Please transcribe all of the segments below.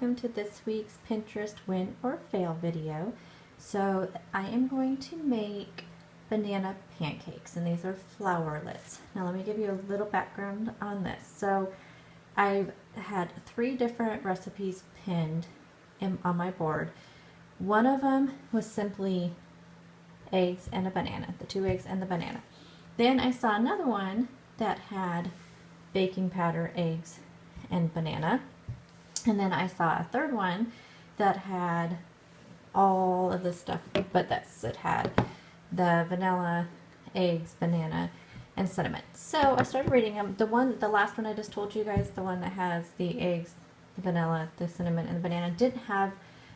welcome to this week's Pinterest win or fail video. So I am going to make banana pancakes, and these are flourless. Now let me give you a little background on this. So I've had 3 different recipes pinned on my board. One of them was simply eggs and a banana, the 2 eggs and the banana. Then I saw another one that had baking powder, eggs, and banana. And then I saw a third one that had all of this stuff, but it had the vanilla, eggs, banana, and cinnamon. So I started reading them. The last one I just told you guys, the one that has the eggs, the vanilla, the cinnamon, and the banana, didn't have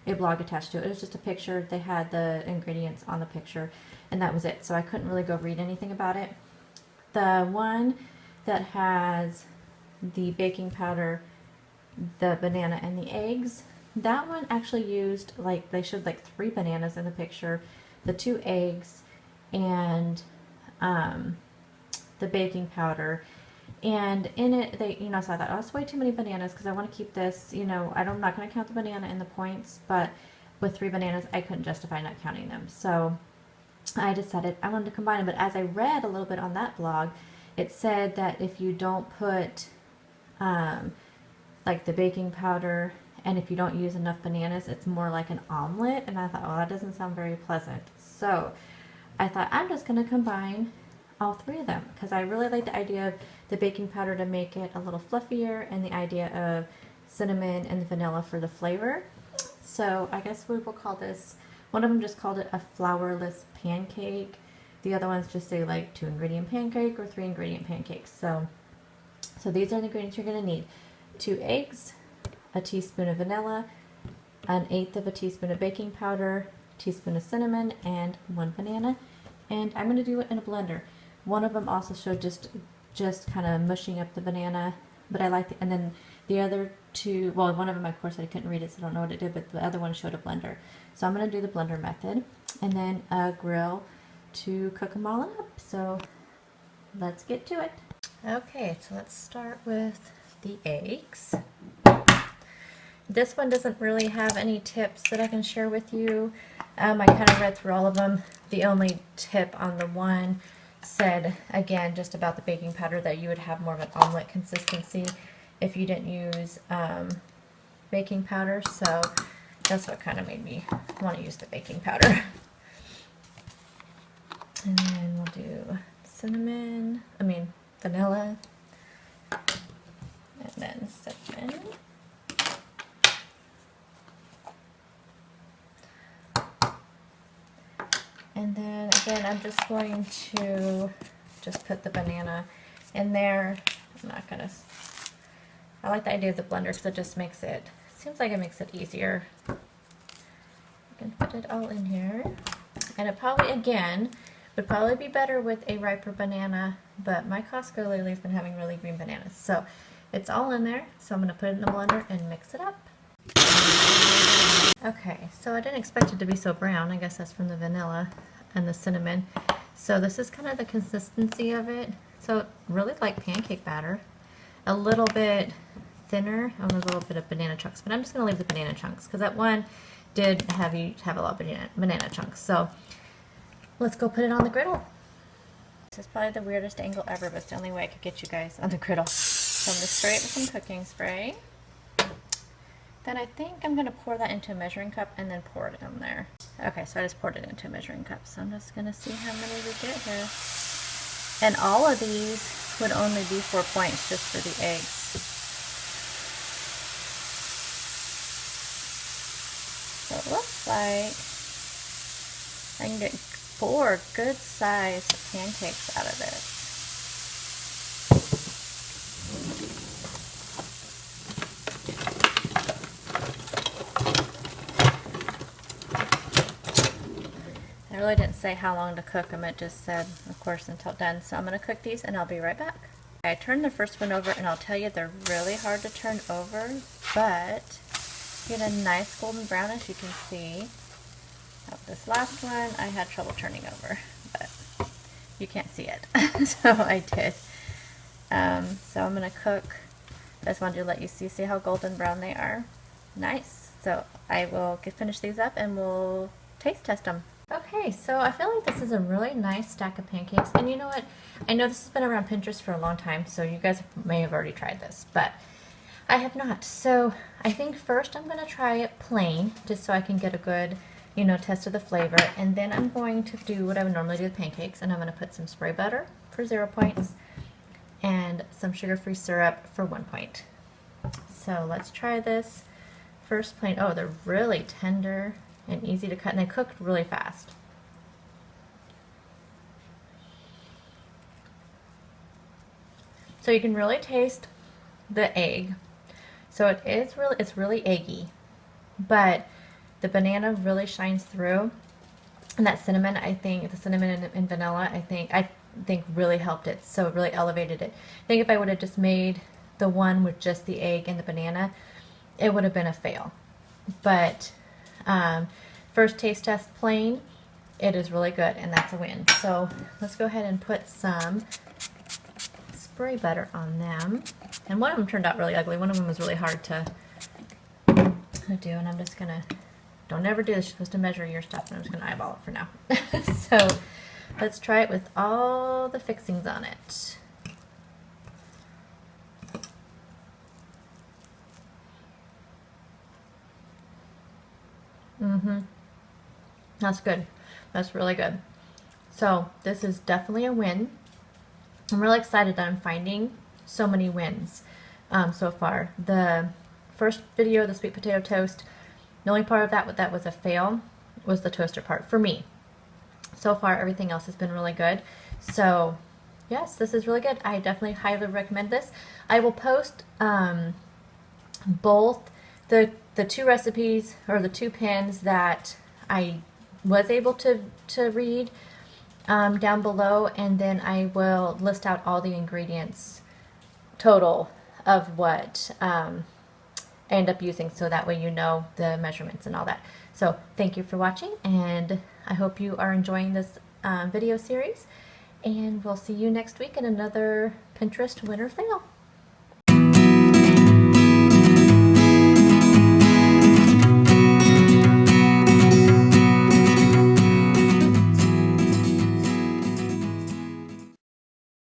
a blog attached to it. It was just a picture. They had the ingredients on the picture, and that was it. So I couldn't really go read anything about it. The one that has the baking powder, the banana, and the eggs, that one actually used, like, they showed like 3 bananas in the picture, the 2 eggs, and the baking powder. And in it, they, so I thought, oh, that's way too many bananas because I want to keep this, I'm not going to count the banana in the points, but with 3 bananas, I couldn't justify not counting them. So I decided I wanted to combine them. But as I read a little bit on that blog, it said that if you don't put like the baking powder, and if you don't use enough bananas, it's more like an omelet. And I thought, well, that doesn't sound very pleasant. So I thought I'm just going to combine all 3 of them because I really like the idea of the baking powder to make it a little fluffier, and the idea of cinnamon and the vanilla for the flavor. So I guess we will call this, one of them just called it a flourless pancake. The other ones just say like 2 ingredient pancake or 3 ingredient pancakes. So these are the ingredients you're going to need. 2 eggs, a teaspoon of vanilla, 1/8 of a teaspoon of baking powder, a teaspoon of cinnamon, and 1 banana. And I'm going to do it in a blender. One of them also showed just kind of mushing up the banana, but I like it. And then the other 2, well, one of them, of course, I couldn't read it, so I don't know what it did, but the other one showed a blender. So I'm going to do the blender method, and then a grill to cook them all up. So let's get to it. Okay, so let's start with the eggs. This one doesn't really have any tips that I can share with you. I kind of read through all of them. The only tip on the one said, again, just about the baking powder, that you would have more of an omelet consistency if you didn't use baking powder. So that's what kind of made me want to use the baking powder. And then we'll do vanilla, and then cinnamon. And then again, I'm just going to put the banana in there. I like the idea of the blender because it just makes it, seems like it makes it easier. I can put it all in here. And it probably, again, would probably be better with a riper banana, but my Costco lately has been having really green bananas. So it's all in there. So I'm going to put it in the blender and mix it up. Okay, so I didn't expect it to be so brown. I guess that's from the vanilla and the cinnamon. So this is kind of the consistency of it. So really like pancake batter. A little bit thinner. Oh, there's a little bit of banana chunks, but I'm just going to leave the banana chunks because that one did have a lot of banana chunks. So let's go put it on the griddle. This is probably the weirdest angle ever, but it's the only way I could get you guys on the griddle. So I'm going to spray it with some cooking spray. Then I think I'm going to pour that into a measuring cup and then pour it in there. Okay, so I just poured it into a measuring cup. So I'm just going to see how many we get here. And all of these would only be 4 points just for the eggs. So it looks like I can get 4 good-sized pancakes out of this. I really didn't say how long to cook them, it just said, of course, until done. So I'm going to cook these and I'll be right back. I turned the first one over, and I'll tell you, they're really hard to turn over, but get a nice golden brown, as you can see. This last one I had trouble turning over, but you can't see it, so I did. So I'm going to cook. I just wanted to let you see how golden brown they are. Nice. So I will finish these up and we'll taste test them. Okay, so I feel like this is a really nice stack of pancakes. And you know what? I know this has been around Pinterest for a long time, so you guys may have already tried this, but I have not. So I think first I'm going to try it plain, just so I can get a good, you know, test of the flavor. And then I'm going to do what I would normally do with pancakes, and I'm going to put some spray butter for 0 points and some sugar-free syrup for 1 point. So let's try this first plain. Oh, they're really tender and easy to cut, and they cooked really fast. So you can really taste the egg. So it's really eggy, but the banana really shines through, and that cinnamon, I think the cinnamon and vanilla, I think really helped it. So it really elevated it. I think if I would have just made the one with just the egg and the banana, it would have been a fail. But first taste test plain, it is really good, and that's a win. So let's go ahead and put some spray butter on them. And one of them turned out really ugly. One of them was really hard to do, and I'm just gonna, don't ever do this, you're supposed to measure your stuff, and I'm just gonna eyeball it for now. So let's try it with all the fixings on it. That's good. That's really good. So this is definitely a win. I'm really excited that I'm finding so many wins so far. The first video, the sweet potato toast, the only part of that was a fail was the toaster part for me. So far, everything else has been really good. So yes, this is really good. I definitely highly recommend this. I will post both the two recipes, or the 2 pins that I was able to read down below, and then I will list out all the ingredients total of what I end up using, so that way you know the measurements and all that. So thank you for watching, and I hope you are enjoying this video series, and we'll see you next week in another Pinterest win or fail.